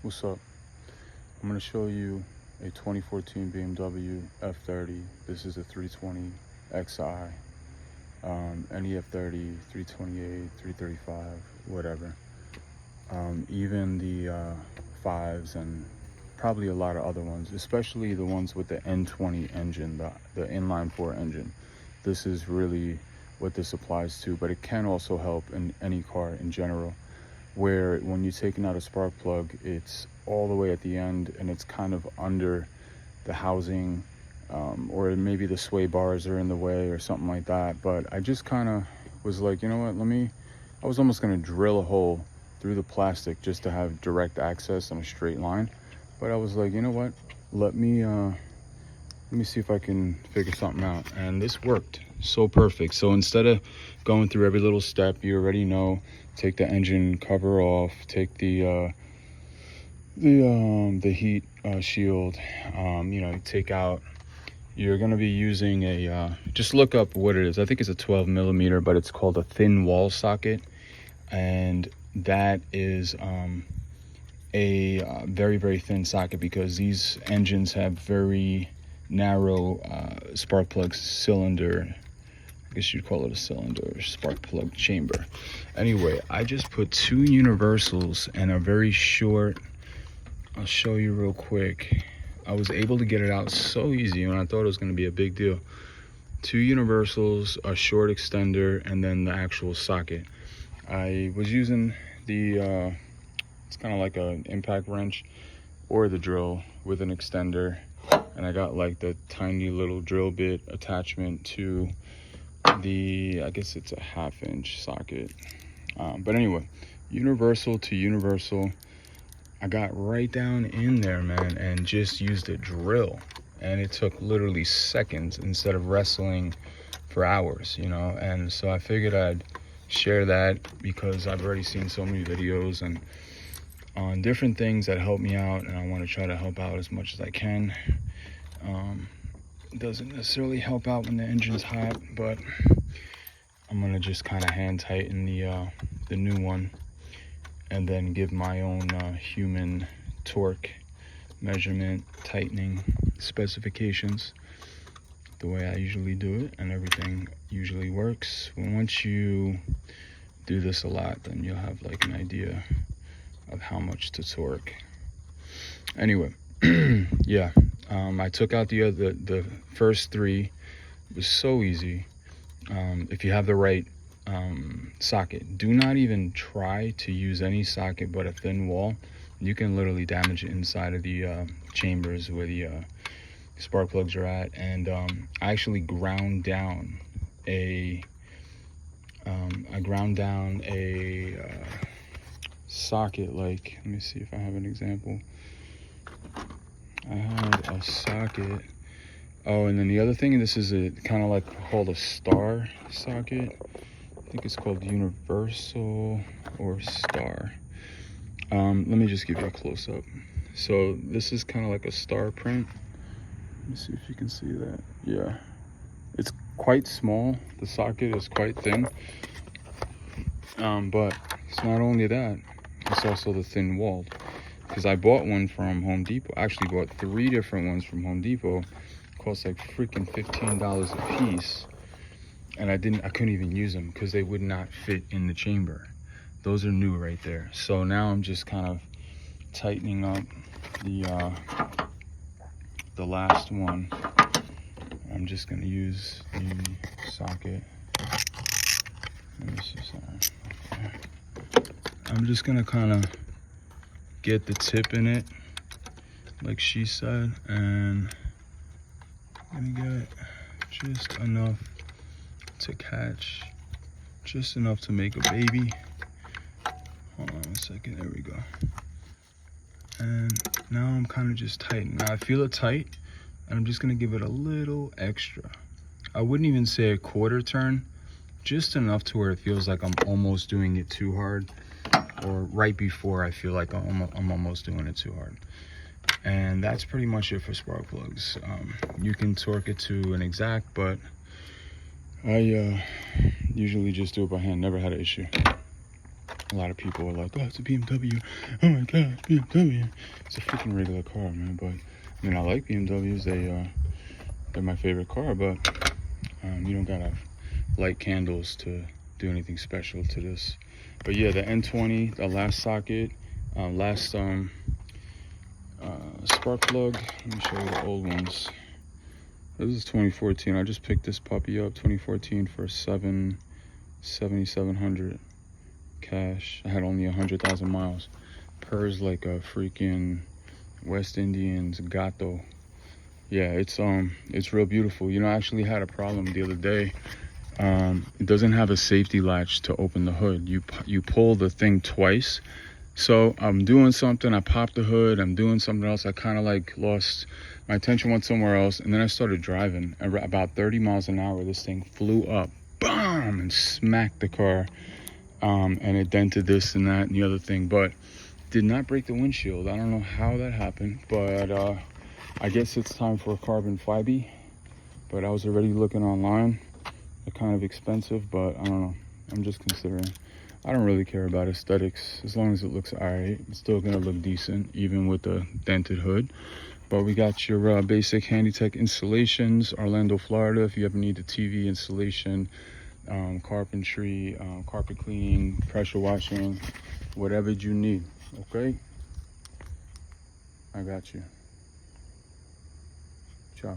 What's up? I'm going to show you a 2014 BMW F30. This is a 320 Xi. Any F30, 328, 335, whatever. Even the 5s and probably a lot of other ones, especially the ones with the N20 engine, the inline 4 engine. This is really what this applies to, but it can also help in any car in general, where when you're taking out a spark plug, it's all the way at the end and it's kind of under the housing, or maybe the sway bars are in the way or something like that. But I just kind of was like, you know what, I was almost going to drill a hole through the plastic just to have direct access in a straight line. But I was like, you know what, let me see if I can figure something out. And this worked so perfect. So instead of going through every little step, you already know, take the engine cover off, take the heat shield, take out. You're going to be using a just look up what it is. I think it's a 12 millimeter, but it's called a thin wall socket, and that is a very, very thin socket because these engines have very narrow spark plug cylinder. I guess you'd call it a cylinder, spark plug chamber. Anyway, I just put 2 universals and a very short, I'll show you real quick. I was able to get it out so easy when I thought it was going to be a big deal. 2 universals, a short extender, and then the actual socket. I was using the, it's kind of like an impact wrench or the drill with an extender. And I got like the tiny little drill bit attachment to the, I guess it's a 1/2 inch socket. But anyway, universal to universal. I got right down in there, man, and just used a drill. And it took literally seconds instead of wrestling for hours, And so I figured I'd share that because I've already seen so many videos and on different things that help me out, and I want to try to help out as much as I can. It doesn't necessarily help out when the engine's hot, but I'm gonna just kind of hand tighten the new one and then give my own human torque measurement, tightening specifications the way I usually do it, and everything usually works. Once you do this a lot, then you'll have like an idea of how much to torque. Anyway, yeah, I took out the first 3. It was so easy. If you have the right socket, do not even try to use any socket but a thin wall. You can literally damage it inside of the chambers where the spark plugs are at. And I actually ground down a socket. Like, let me see if I have an example. I had a socket. Oh, and then the other thing, this is a kind of like called a star socket. I think it's called universal or star. Let me just give you a close-up. So this is kind of like a star print. Let me see if you can see that. Yeah, it's quite small. The socket is quite thin. But it's not only that, it's also the thin walled. Because I bought one from Home Depot. I actually bought 3 different ones from Home Depot. Cost like freaking $15 a piece. And I couldn't even use them because they would not fit in the chamber. Those are new right there. So now I'm just kind of tightening up the last one. I'm just gonna use the socket. Let me see something. Okay. I'm just gonna kind of get the tip in it, like she said, and let me get just enough to catch, just enough to make a baby. Hold on a second, there we go. And now I'm kind of just tightening. Now I feel it tight, and I'm just gonna give it a little extra. I wouldn't even say a quarter turn, just enough to where it feels like I'm almost doing it too hard, or right before I feel like I'm almost doing it too hard. And that's pretty much it for spark plugs. You can torque it to an exact, but I usually just do it by hand. Never had an issue. A lot of people are like, oh, it's a BMW. Oh my God, BMW. It's a freaking regular car, man. But I mean, I like BMWs. They're my favorite car, but you don't gotta light candles to do anything special to this. But yeah, the N20, the last socket, last spark plug. Let me show you the old ones. This is 2014. I just picked this puppy up 2014 for $7,700 cash. I had only 100,000 miles. Purrs like a freaking West Indian's gato. Yeah, it's real beautiful. You know, I actually had a problem the other day. It doesn't have a safety latch to open the hood. You pull the thing twice. So I'm doing something, I popped the hood, I'm doing something else. I kind of like lost, my attention went somewhere else. And then I started driving at about 30 miles an hour. This thing flew up, BAM, and smacked the car. And it dented this and that and the other thing, but did not break the windshield. I don't know how that happened, but I guess it's time for a carbon fiber. But I was already looking online. They're kind of expensive, but I don't know. I'm just considering. I don't really care about aesthetics. As long as it looks all right, it's still gonna look decent, even with the dented hood. But we got your basic Handytech installations, Orlando, Florida. If you ever need a TV installation, carpentry, carpet cleaning, pressure washing, whatever you need, okay? I got you. Ciao.